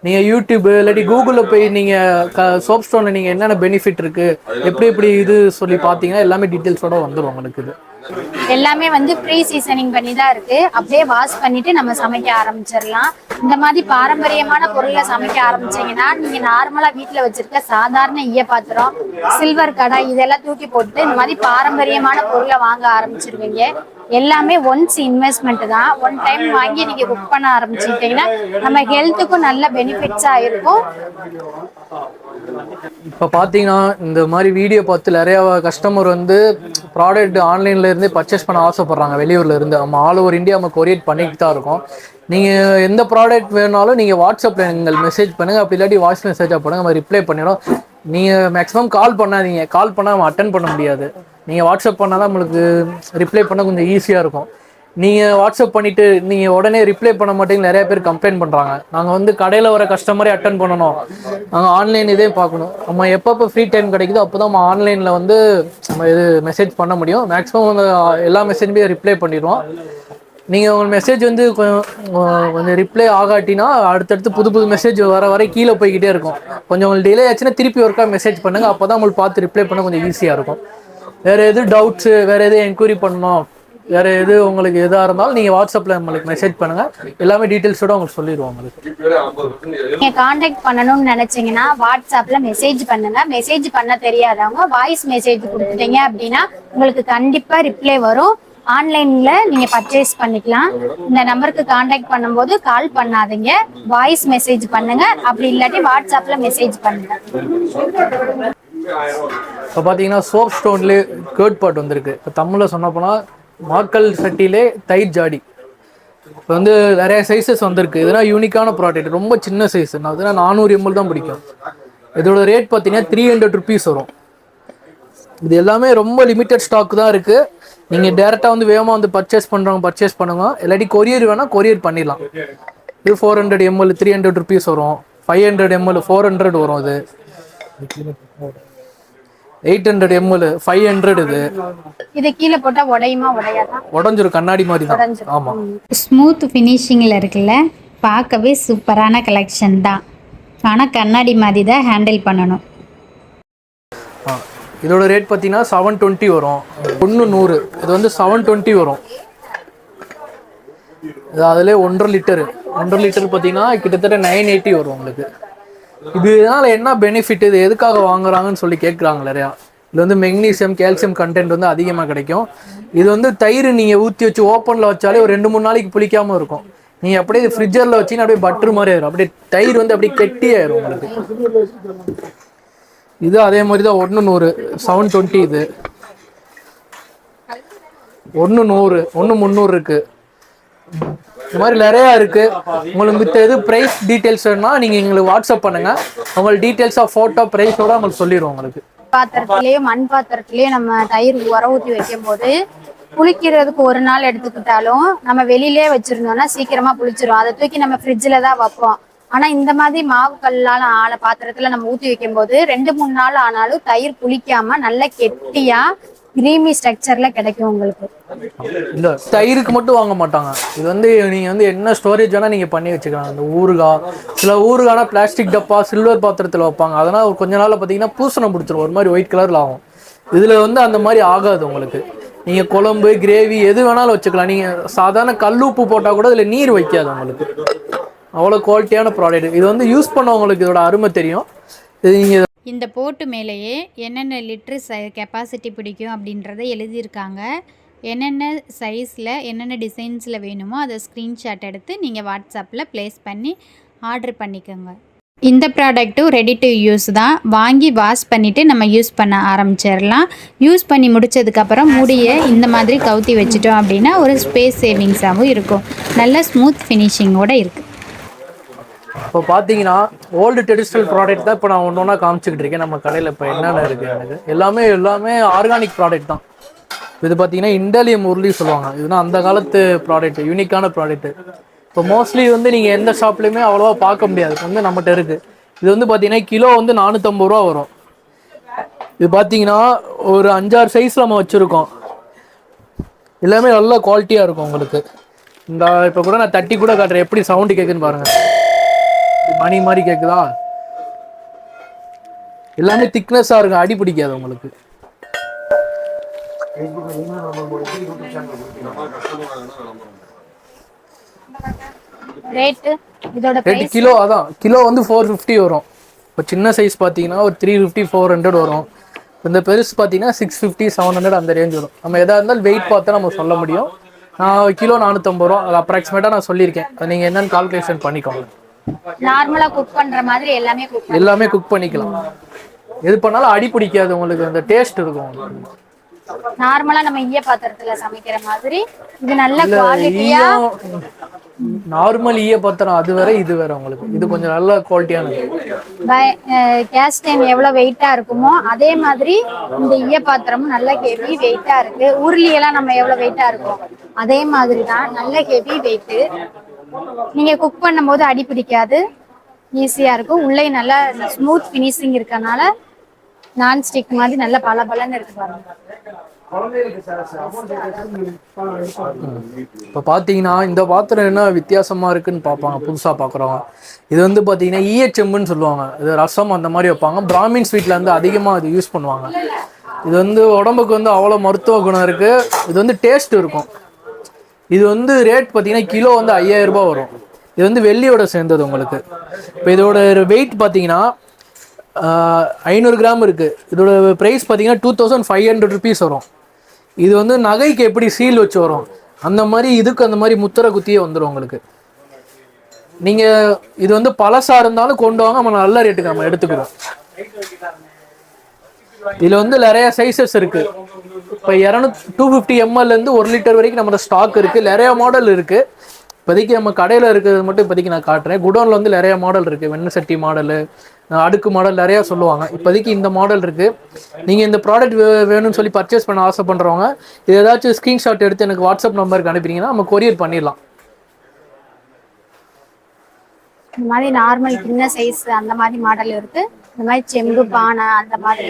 நீங்கள் யூடியூப் இல்லாட்டி கூகுளில் போய் நீங்கள் சோப் ஸ்டோனில் நீங்கள் என்னென்ன பெனிஃபிட் இருக்குது எப்படி இது சொல்லி பார்த்தீங்கன்னா எல்லாமே டீட்டெயில்ஸோட வந்துடும் உங்களுக்கு. இது எல்லாமே வந்து ப்ரீ சீசனிங் பண்ணி தான் இருக்கு. அப்படியே வாஷ் பண்ணிட்டு நம்ம சமைக்க ஆரம்பிச்சிடலாம். இந்த மாதிரி பாரம்பரியமான பொருளை சமைக்க ஆரம்பிச்சீங்கன்னா நீங்க நார்மலா வீட்டுல வச்சிருக்க சாதாரண ஈய பாத்திரம், சில்வர் கடாய் இதெல்லாம் தூக்கி போட்டு இந்த மாதிரி பாரம்பரியமான பொருளை வாங்க ஆரம்பிச்சிருவீங்க. எல்லாமே ஒன்ஸ் இன்வெஸ்ட்மெண்ட் தான். ஒன் டைம் வாங்கி நீங்க குக் பண்ண ஆரம்பிச்சுட்டீங்கன்னா நம்ம ஹெல்த்துக்கும் நல்ல பெனிஃபிட்ஸா இருக்கும். இப்போ பார்த்தீங்கன்னா இந்த மாதிரி வீடியோ பார்த்து நிறையா கஸ்டமர் வந்து ப்ராடக்ட் ஆன்லைனில் இருந்து பர்ச்சேஸ் பண்ண ஆசைப்பட்றாங்க. வெளியூரில் இருந்து நம்ம ஆல் ஓவர் இந்தியா நம்ம கொரியர் பண்ணிட்டு தான் இருக்கோம். நீங்கள் எந்த ப்ராடக்ட் வேணாலும் நீங்கள் வாட்ஸ்அப்பில் எங்கள் மெசேஜ் பண்ணுங்கள். அப்படி இல்லாட்டி வாய்ஸ் மெசேஜாக பண்ணுங்கள், நம்ம ரிப்ளை பண்ணிடும். நீங்கள் மேக்ஸிமம் கால் பண்ணாதீங்க. கால் பண்ணால் நம்ம அட்டன் பண்ண முடியாது. நீங்கள் வாட்ஸ்அப் பண்ணால் தான் நம்மளுக்கு ரிப்ளை பண்ண கொஞ்சம் ஈஸியாக இருக்கும். நீங்கள் வாட்ஸ்அப் பண்ணிவிட்டு நீங்கள் உடனே ரிப்ளை பண்ண மாட்டேங்க நிறைய பேர் கம்ப்ளைண்ட் பண்ணுறாங்க. நாங்கள் வந்து கடையில் வர கஸ்டமரே அட்டன் பண்ணணும், நாங்கள் ஆன்லைன் இதே பார்க்கணும். நம்ம எப்பப்போ ஃப்ரீ டைம் கிடைக்குதோ அப்போ தான் நம்ம ஆன்லைனில் வந்து நம்ம இது மெசேஜ் பண்ண முடியும். மேக்ஸிமம் வந்து எல்லா மெசேஜுமே ரிப்ளை பண்ணிடுவோம். நீங்கள் உங்கள் மெசேஜ் வந்து கொஞ்சம் ரிப்ளை ஆகாட்டினா அடுத்தடுத்து புது மெசேஜ் வர கீழே போய்கிட்டே இருக்கும். கொஞ்சம் உங்களுக்கு டிலே ஆச்சுன்னா திருப்பி ஒருக்கா மெசேஜ் பண்ணுங்கள். அப்போ தான் உங்களுக்கு பார்த்து ரிப்ளை பண்ண கொஞ்சம் ஈஸியாக இருக்கும். வேறு எது டவுட்ஸு, வேறு எது என்கொயரி பண்ணணும், வேறு எது உங்களுக்கு எதாக இருந்தாலும் நீங்கள் வாட்ஸ்அப்பில் நம்மளுக்கு மெசேஜ் பண்ணுங்கள். எல்லாமே டீட்டெயில்ஸோடு உங்களுக்கு சொல்லிடுவோம். உங்களுக்கு நீங்கள் காண்டாக்ட் பண்ணணும்னு நினச்சிங்கன்னா வாட்ஸ்அப்பில் மெசேஜ் பண்ணுங்கள். மெசேஜ் பண்ண தெரியாதவங்க வாய்ஸ் மெசேஜ் கொடுத்துட்டீங்க அப்படின்னா உங்களுக்கு கண்டிப்பாக ரிப்ளை வரும். ஆன்லைனில் நீங்கள் பர்ச்சேஸ் பண்ணிக்கலாம். இந்த நம்பருக்கு காண்டாக்ட் பண்ணும்போது கால் பண்ணாதீங்க, வாய்ஸ் மெசேஜ் பண்ணுங்கள். அப்படி இல்லாட்டி வாட்ஸ்அப்பில் மெசேஜ் பண்ணுங்கள். இப்போ பார்த்தீங்கன்னா சோப் ஸ்டோன்லேயே கேர்ட் பாட் வந்திருக்கு. இப்போ தமிழில் சொன்ன போனால் மாக்கல் சட்டிலே தயிர் ஜாடி. இப்போ வந்து நிறைய சைஸஸ் வந்திருக்கு. இதெல்லாம் யூனிக்கான ப்ராடக்ட், ரொம்ப சின்ன சைஸ். நான் அதெல்லாம் 400 ml தான் பிடிக்கும். இதோட ரேட் பார்த்தீங்கன்னா 300 ருபீஸ் வரும். இது எல்லாமே ரொம்ப லிமிட்டட் ஸ்டாக் தான் இருக்குது. நீங்கள் டேரெக்டாக வந்து வேகமாக வந்து பர்ச்சேஸ் பண்ணுங்க. இல்லாட்டி கொரியர் வேணால் கொரியர் பண்ணிடலாம். இது 400 ml 300 ருபீஸ் வரும். 500 ml 400 வரும். இது 800 ml 500. இது கீழே போட்டால் உடையுமா? உடையாதான், உடஞ்சிரும். கண்ணாடி மாதிரி தான். ஆமாம், ஸ்மூத் ஃபினிஷிங்கில் இருக்குல்ல, பார்க்கவே சூப்பரான கலெக்ஷன் தான். ஆனால் கண்ணாடி மாதிரி தான் ஹேண்டில் பண்ணணும். இதோட ரேட் பார்த்தீங்கன்னா 720 வரும். 100 இது வந்து 720 வரும். இது அதிலே 1.5 லிட்டரு. 1.5 லிட்டர் பார்த்தீங்கன்னா கிட்டத்தட்ட 980 வரும் உங்களுக்கு. இதனால என்ன பெனிஃபிட், இது எதுக்காக வாங்குறாங்கன்னு சொல்லி கேட்குறாங்க நிறையா. இது வந்து மெக்னீசியம் கால்சியம் கண்டென்ட் வந்து அதிகமாக கிடைக்கும். இது வந்து தயிர் நீங்கள் ஊற்றி வச்சு ஓப்பனில் வச்சாலே ஒரு 2-3 நாளைக்கு புளிக்காமல் இருக்கும். நீங்கள் அப்படியே ஃப்ரிட்ஜரில் வச்சிங்கன்னா அப்படியே பட்டர் மாதிரி ஆயிரும். அப்படியே தயிர் வந்து அப்படியே கெட்டியாயிரும் உங்களுக்கு. இது அதே மாதிரி தான் 100 720. இது ஒன்று 100, ஒன்று 300 இருக்குது. இந்த மாதிரி நிறையா இருக்குது. உங்களுக்கு மித்த எது ப்ரைஸ் டீட்டெயில்ஸ் வேணும்னா நீங்கள் எங்களுக்கு வாட்ஸ்அப் பண்ணுங்கள். உங்களுக்கு டீட்டெயில்ஸாக ஃபோட்டோ ப்ரைஸோட உங்களுக்கு சொல்லிடுவோம் உங்களுக்கு. பாத்திரத்திலேயே மண் பாத்திரத்திலேயே நம்ம தயிர் உர ஊற்றி வைக்கும் போது புளிக்கிறதுக்கு ஒரு நாள் எடுத்துக்கிட்டாலும் நம்ம வெளியிலே வச்சிருந்தோம்னா சீக்கிரமா புளிச்சிரும். அதை தூக்கி நம்ம ஃப்ரிட்ஜில் தான் வைப்போம். ஆனா இந்த மாதிரி மாவு கல்லால ஆன பாத்திரத்துல நம்ம ஊற்றி வைக்கும் போது 2-3 நாள் ஆனாலும் தயிர் புளிக்காம நல்ல கெட்டியா கிரீமி ஸ்ட்ரக்சர்ல கிடைக்கும் உங்களுக்கு. இல்லை தயிருக்கு மட்டும் வாங்க மாட்டாங்க. இது வந்து நீங்கள் வந்து என்ன ஸ்டோரேஜ் வேணால் நீங்கள் பண்ணி வச்சுக்கலாம். அந்த ஊறுகாய், சில ஊறுகாய்னா பிளாஸ்டிக் டப்பா சில்வர் பாத்திரத்தில் வைப்பாங்க. அதனால் ஒரு கொஞ்ச நாளில் பார்த்தீங்கன்னா பூசணம் பிடிச்சிரும், ஒரு மாதிரி ஒயிட் கலரில் ஆகும். இதில் வந்து அந்த மாதிரி ஆகாது உங்களுக்கு. நீங்கள் குழம்பு கிரேவி எது வேணாலும் வச்சுக்கலாம். நீங்கள் சாதாரண கல் உப்பு போட்டால் கூட இதில் நீர் வைக்காது உங்களுக்கு. அவ்வளோ குவாலிட்டியான ப்ராடக்ட். இது வந்து யூஸ் பண்ணவங்களுக்கு இதோட அருமை தெரியும். இது நீங்கள் இந்த போட்டு மேலேயே என்னென்ன லிட்ரு கெப்பாசிட்டி பிடிக்கும் அப்படின்றத எழுதியிருக்காங்க. என்னென்ன சைஸில் என்னென்ன டிசைன்ஸில் வேணுமோ அதை ஸ்க்ரீன்ஷாட் எடுத்து நீங்கள் வாட்ஸ்அப்பில் ப்ளேஸ் பண்ணி ஆர்டர் பண்ணிக்கோங்க. இந்த ப்ராடக்ட்டும் ரெடி டு யூஸ் தான். வாங்கி வாஷ் பண்ணிவிட்டு நம்ம யூஸ் பண்ண ஆரம்பிச்சிடலாம். யூஸ் பண்ணி முடித்ததுக்கப்புறம் மூடியை இந்த மாதிரி கவுத்தி வச்சிட்டோம் அப்படின்னா ஒரு ஸ்பேஸ் சேவிங்ஸாகவும் இருக்கும். நல்ல ஸ்மூத் ஃபினிஷிங்கோடு இருக்குது. இப்போ பார்த்தீங்கன்னா ஓல்டு ட்ரெடிஷ்னல் ப்ராடக்ட் தான் இப்போ நான் ஒன்று ஒன்றா காமிச்சிக்கிட்டு இருக்கேன். நம்ம கடையில் இப்போ என்னென்ன இருக்குது எனக்கு எல்லாமே ஆர்கானிக் ப்ராடக்ட் தான். இது பார்த்தீங்கன்னா இண்டாலியம் உருளி சொல்லுவாங்க. இதுனா அந்த காலத்து ப்ராடக்ட், யூனிக்கான ப்ராடக்ட். இப்போ மோஸ்ட்லி வந்து நீங்கள் எந்த ஷாப்லேயுமே அவ்வளோவா பார்க்க முடியாது. வந்து நம்மகிட்ட இருக்குது. இது வந்து பார்த்தீங்கன்னா கிலோ வந்து 450 ரூபா வரும். இது பார்த்தீங்கன்னா ஒரு 5-6 சைஸில் நம்ம வச்சுருக்கோம். எல்லாமே நல்ல குவாலிட்டியாக இருக்கும் உங்களுக்கு. இந்த இப்போ கூட நான் தட்டி கூட காட்டுறேன், எப்படி சவுண்டு கேட்குன்னு பாருங்கள். மணி மாதிரி கேட்குதா? எல்லாமே திக்னஸாக இருக்கும், அடி பிடிக்காது உங்களுக்கு. ரேட்டு இதோட ரேட்டு கிலோ அதான் கிலோ வந்து 450 வரும். இப்போ சின்ன சைஸ் பார்த்தீங்கன்னா ஒரு 350-400 வரும். இந்த பெருசு பார்த்தீங்கன்னா 650-700 அந்த ரேஞ்ச் வரும். நம்ம எதாக இருந்தாலும் வெயிட் பார்த்தா நம்ம சொல்ல முடியும். நான் கிலோ 450 ரூபா அது அப்ராக்சிமேட்டாக நான் சொல்லியிருக்கேன். அது நீங்கள் என்னென்னு கால்குலேஷன் பண்ணிக்கோங்க. நார்மலா குக் பண்ற மாதிரி எல்லாமே குக் பண்ணிக்கலாம். எது பண்ணாலும் அடி பிடிக்காது உங்களுக்கு. அந்த டேஸ்ட் இருக்கும். நார்மலா நம்ம ஈய பாத்திரத்துல சமைக்கிற மாதிரி இது நல்ல குவாலிட்டியா. நார்மல் ஈய பாத்திரம் அது வேற இது வேற உங்களுக்கு. இது கொஞ்சம் நல்ல குவாலிட்டியானது. கேஸ் டைம் எவ்வளவு வெயிட்டா இருக்குமோ அதே மாதிரி இந்த ஈய பாத்திரமும் நல்ல ஹெவி வெயிட்டா இருக்கு. உருளி எல்லாம் நம்ம எவ்வளவு வெயிட்டா இருக்கும் அதே மாதிரி தான் நல்ல ஹெவி வெயிட். நீங்க குக் பண்ணும் போது அடி பிடிக்காது, ஈஸியா இருக்கும். உள்ளே நல்லா ஸ்மூத் ஃபினிஷிங் இருக்கனால நான்ஸ்டிக் மாதிரி நல்ல பளபளன்னு இருக்கு பாருங்க. இப்போ பார்த்தீங்கன்னா இந்த பாத்திரம் என்ன வித்தியாசமா இருக்குன்னு பார்ப்பாங்க, புதுசாக பார்க்குறவங்க. இது வந்து பார்த்தீங்கன்னா ஈயச்செம்புன்னு சொல்லுவாங்க. இது ரசம் அந்த மாதிரி வைப்பாங்க. பிராமின்ஸ் வீட்டில் வந்து அதிகமாக இது யூஸ் பண்ணுவாங்க. இது வந்து உடம்புக்கு வந்து அவ்வளோ மருத்துவ குணம் இருக்குது. இது வந்து டேஸ்ட் இருக்கும். இது வந்து ரேட் பார்த்தீங்கன்னா கிலோ வந்து 5000 ரூபாய் வரும். இது வந்து வெள்ளியோட சேர்ந்தது உங்களுக்கு. இப்போ இதோட வெயிட் பார்த்தீங்கன்னா 500 கிராம் இருக்குது. இதோட ப்ரைஸ் பார்த்தீங்கன்னா 2500 ருபீஸ் வரும். இது வந்து நகைக்கு எப்படி சீல் வச்சு வரும் அந்த மாதிரி இதுக்கு அந்த மாதிரி முத்திரை குத்தியே வந்துடும் உங்களுக்கு. நீங்கள் இது வந்து பழசாக இருந்தாலும் கொண்டு வாங்க, நம்ம நல்ல ரேட்டுக்கு நம்ம எடுத்துக்கிறோம். இதில் வந்து நிறைய சைஸஸ் இருக்குது. இப்போ 250 ml 1 லிட்டர் வரைக்கும் நம்ம ஸ்டாக் இருக்குது. நிறைய மாடல் இருக்குது. இப்போதைக்கு நம்ம கடையில் இருக்கிறது மட்டும் இப்போதைக்கு நான் காட்டுறேன். குடோனில் வந்து நிறைய மாடல் இருக்குது. வெண்ணெய் சட்டி மாடலு, அடுக்கு மாடல் நிறையா சொல்லுவாங்க. இப்போதைக்கு இந்த மாடல் இருக்குது. நீங்கள் இந்த ப்ராடக்ட் வேணும்னு சொல்லி பர்ச்சேஸ் பண்ண ஆசை பண்ணுறவங்க இது ஏதாச்சும் ஸ்க்ரீன்ஷாட் எடுத்து எனக்கு வாட்ஸ்அப் நம்பருக்கு அனுப்பிங்கன்னா நம்ம கொரியர் பண்ணிடலாம். இந்த மாதிரி நார்மல் சின்ன சைஸ் அந்த மாதிரி மாடல் இருக்கு. இந்த மாதிரி செம்பு பானை அந்த மாதிரி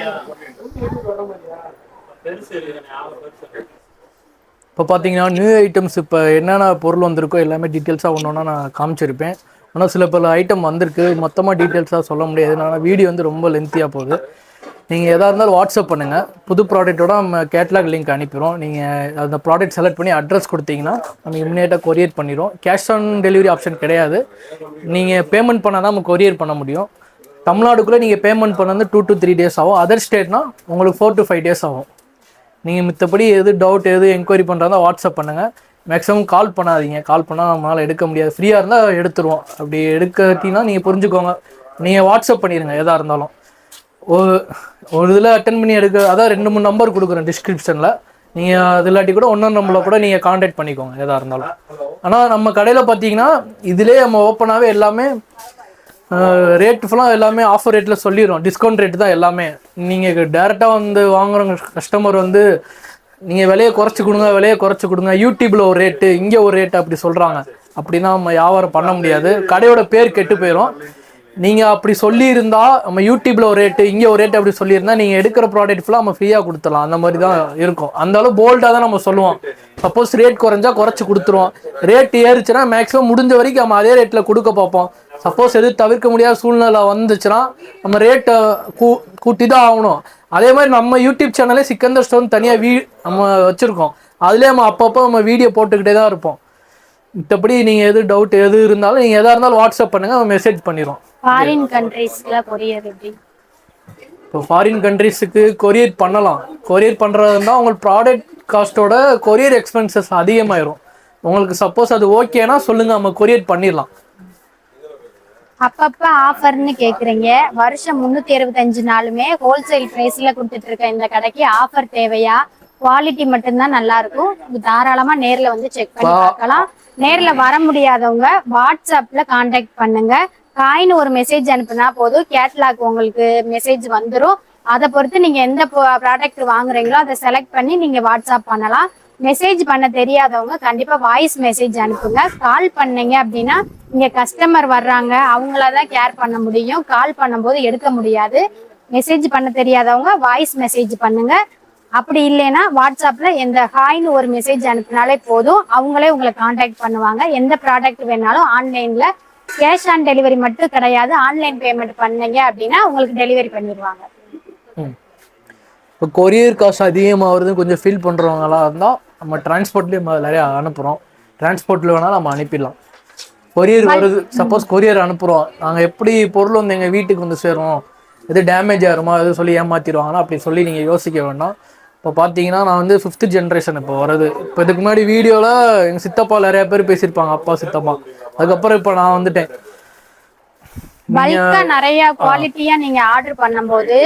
இப்போ பார்த்தீங்கன்னா நியூ ஐட்டம்ஸ் இப்போ என்னென்ன பொருள் வந்திருக்கோ எல்லாமே டீட்டெயில்ஸாக ஒன்று ஒன்றா நான் காமிச்சிருப்பேன். ஆனால் சில பல ஐட்டம் வந்திருக்கு, மொத்தமாக டீட்டெயில்ஸாக சொல்ல முடியாது. நான் வீடியோ வந்து ரொம்ப லென்த்தியாக போகுது. நீங்கள் எதாக இருந்தாலும் வாட்ஸ்அப் பண்ணுங்கள். புது ப்ராடக்ட்டோட நம்ம கேட்லாக் லிங்க் அனுப்பிடுவோம். நீங்கள் அந்த ப்ராடக்ட் செலக்ட் பண்ணி அட்ரஸ் கொடுத்தீங்கன்னா நம்ம இம்மிடியேட்டாக கொரியர் பண்ணிடுவோம். கேஷ் ஆன் டெலிவரி ஆப்ஷன் கிடையாது. நீங்கள் பேமெண்ட் பண்ணால் தான் நம்ம கொரியர் பண்ண முடியும். தமிழ்நாடுக்குள்ளே நீங்கள் பேமெண்ட் பண்ண வந்து 2 to 3 days ஆகும். அதர் ஸ்டேட்னா உங்களுக்கு 4 to 5 days ஆகும். நீங்கள் மித்தபடி எது டவுட் எது என்கொயரி பண்ணுறதா வாட்ஸ்அப் பண்ணுங்கள். மேக்ஸிமம் கால் பண்ணாதீங்க. கால் பண்ணால் நம்மளால் எடுக்க முடியாது. ஃப்ரீயாக இருந்தால் எடுத்துருவோம். அப்படி எடுக்கட்டினா நீங்கள் புரிஞ்சுக்கோங்க. நீங்கள் வாட்ஸ்அப் பண்ணிடுங்க எதாக இருந்தாலும். ஒரு இதில் அட்டன் பண்ணி எடுக்க, அதான் 2-3 நம்பர் கொடுக்குறேன் டிஸ்கிரிப்ஷனில். நீங்கள் அது இல்லாட்டி கூட ஒன்றும் நம்மளை கூட நீங்கள் காண்டாக்ட் பண்ணிக்கோங்க எதாக இருந்தாலும். ஆனால் நம்ம கடையில் பார்த்தீங்கன்னா இதிலே நம்ம ஓப்பனாகவே எல்லாமே ரேட்டு ஃபுல்லாக எல்லாமே ஆஃபர் ரேட்டில் சொல்லிடுறோம். டிஸ்கவுண்ட் ரேட்டு தான் எல்லாமே. நீங்கள் டேரெக்டாக வந்து வாங்குறவங்க கஸ்டமர் வந்து நீங்கள் விலையை குறைச்சி கொடுங்க, விலையை குறைச்சி கொடுங்க, யூடியூப்பில் ஒரு ரேட்டு இங்கே ஒரு ரேட்டு அப்படி சொல்கிறாங்க. அப்படின்னா நம்ம வியாபாரம் பண்ண முடியாது, கடையோட பேர் கெட்டு போயிடும். நீங்கள் அப்படி சொல்லியிருந்தா நம்ம யூடியூப்பில் ஒரு ரேட்டு இங்கே ஒரு ரேட்டு அப்படி சொல்லியிருந்தா நீங்கள் எடுக்கிற ப்ராடக்ட் ஃபுல்லாக நம்ம ஃப்ரீயாக கொடுத்துடலாம். அந்த மாதிரி தான் இருக்கும். அந்த அளவு போல்டாக தான் நம்ம சொல்லுவோம். சப்போஸ் ரேட் குறைஞ்சா குறைச்சி கொடுத்துருவோம், ரேட் ஏறுச்சுன்னா மேக்ஸிமம் முடிஞ்ச வரைக்கும் நம்ம அதே ரேட்டில் கொடுக்க பார்ப்போம். சப்போஸ் எது தவிர்க்க முடியாத சூழ்நிலை வந்துச்சுன்னா நம்ம ரேட்டை கூட்டி தான் ஆகணும். அதே மாதிரி நம்ம யூடியூப் சேனலே சிக்கந்தர் ஸ்டோன் தனியாக நம்ம வச்சுருக்கோம். அதுலேயே நம்ம அப்பப்போ நம்ம வீடியோ போட்டுக்கிட்டே தான் இருப்போம். மற்றபடி நீங்கள் எது டவுட் எது இருந்தாலும் நீங்கள் எதாக இருந்தாலும் வாட்ஸ்அப் பண்ணுங்கள், நம்ம மெசேஜ் பண்ணிடுவோம். ஃபாரின் கண்ட்ரீஸ்ல கொரியர் எப்படி? இப்போ ஃபாரின் கண்ட்ரீஸுக்கு கொரியர் பண்ணலாம். கொரியர் பண்ணுறதுனா உங்களுக்கு ப்ராடக்ட் காஸ்ட்டோட கொரியர் எக்ஸ்பென்சஸ் அதிகமாயிரும். உங்களுக்கு சப்போஸ் அது ஓகேனா சொல்லுங்கள், நம்ம கொரியர் பண்ணிடலாம். அப்பப்ப ஆஃபர்னு கேக்குறீங்க. வருஷம் 365 நாளுமே ஹோல்சேல் பிரைஸ்ல கொடுத்துட்டு இருக்க இந்த கடைக்கு ஆஃபர் தேவையா? குவாலிட்டி மட்டும்தான் நல்லா இருக்கும். தாராளமா நேர்ல வந்து செக் பண்ணி பார்க்கலாம். நேர்ல வர முடியாதவங்க வாட்ஸ்அப்ல கான்டாக்ட் பண்ணுங்க. காயின்னு ஒரு மெசேஜ் அனுப்புனா போதும், கேட்லாக் உங்களுக்கு மெசேஜ் வந்துடும். அதை பொறுத்து நீங்க எந்த ப்ராடக்ட் வாங்குறீங்களோ அதை செலக்ட் பண்ணி நீங்க வாட்ஸ்அப் பண்ணலாம். மெசேஜ் பண்ண தெரியாதவங்க கண்டிப்பா வாய்ஸ் மெசேஜ் அனுப்புங்க. கால் பண்ணீங்க அப்படின்னா இங்க கஸ்டமர் வர்றாங்க, அவங்களதான் கேர் பண்ண முடியும். கால் பண்ணும்போது எடுக்க முடியாது. மெசேஜ் பண்ண தெரியாதவங்க வாய்ஸ் மெசேஜ் பண்ணுங்க. அப்படி இல்லைன்னா வாட்ஸ்அப்ல எந்த ஹாய்னு ஒரு மெசேஜ் அனுப்பினாலே போதும், அவங்களே உங்களை கான்டாக்ட் பண்ணுவாங்க. எந்த ப்ராடக்ட் வேணாலும் ஆன்லைன்ல கேஷ் ஆன் டெலிவரி மட்டும் கிடையாது, ஆன்லைன் பேமெண்ட் பண்ணீங்க அப்படின்னா உங்களுக்கு டெலிவரி பண்ணிடுவாங்க. இப்போ கொரியர் காசு அதிகமாகிறதுன்னு கொஞ்சம் ஃபீல் பண்ணுறவங்களா இருந்தால் நம்ம டிரான்ஸ்போர்ட்லேயும் நிறைய அனுப்புகிறோம். டிரான்ஸ்போர்ட்டில் வேணாலும் நம்ம அனுப்பிடலாம். கொரியர் வருது, சப்போஸ் கொரியர் அனுப்புகிறோம், நாங்கள் எப்படி பொருள் வந்து எங்கள் வீட்டுக்கு வந்து சேரும், எது டேமேஜ் ஆகிருமா எது சொல்லி ஏமாற்றிடுவாங்கன்னா அப்படி சொல்லி நீங்கள் யோசிக்க வேண்டாம். இப்போ பார்த்தீங்கன்னா நான் வந்து 5th ஜென்ரேஷன் இப்போ வருது. இப்போ இதுக்கு முன்னாடி வீடியோவில் எங்கள் சித்தப்பா நிறையா பேர் பேசியிருப்பாங்க, அப்பா சித்தப்பா. அதுக்கப்புறம் இப்போ நான் வந்துட்டேன். பல்கா நிறைய குவாலிட்டியா நீங்க ஆர்டர் பண்ணும்போது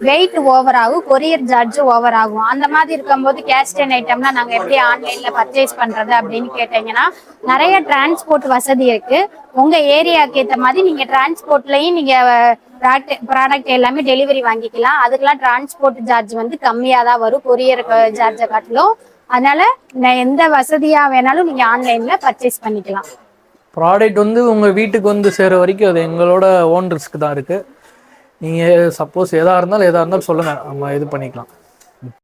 வெயிட் ஓவர் ஆகும், கொரியர் சார்ஜ் ஓவர் ஆகும். அந்த மாதிரி இருக்கும்போது கேஸ்டன் ஐட்டம்னா நாங்க எப்படி ஆன்லைன்ல பர்ச்சேஸ் பண்றது அப்படின்னு கேட்டீங்கன்னா நிறைய டிரான்ஸ்போர்ட் வசதி இருக்கு. உங்க ஏரியாவுக்கு ஏற்ற மாதிரி நீங்க டிரான்ஸ்போர்ட்லயும் நீங்க ப்ராடக்ட் எல்லாமே டெலிவரி வாங்கிக்கலாம். அதுக்கெல்லாம் டிரான்ஸ்போர்ட் சார்ஜ் வந்து கம்மியா தான் வரும் கொரியர் சார்ஜை காட்டிலும். அதனால எந்த வசதியா வேணாலும் நீங்க ஆன்லைன்ல பர்ச்சேஸ் பண்ணிக்கலாம். ப்ராடக்ட் வந்து உங்கள் வீட்டுக்கு வந்து சேர வரைக்கும் அது எங்களோட ஓன் ரிஸ்க் தான் இருக்குது. நீங்கள் சப்போஸ் எதாக இருந்தாலும் சொல்லுங்கள், நம்ம இது பண்ணிக்கலாம்.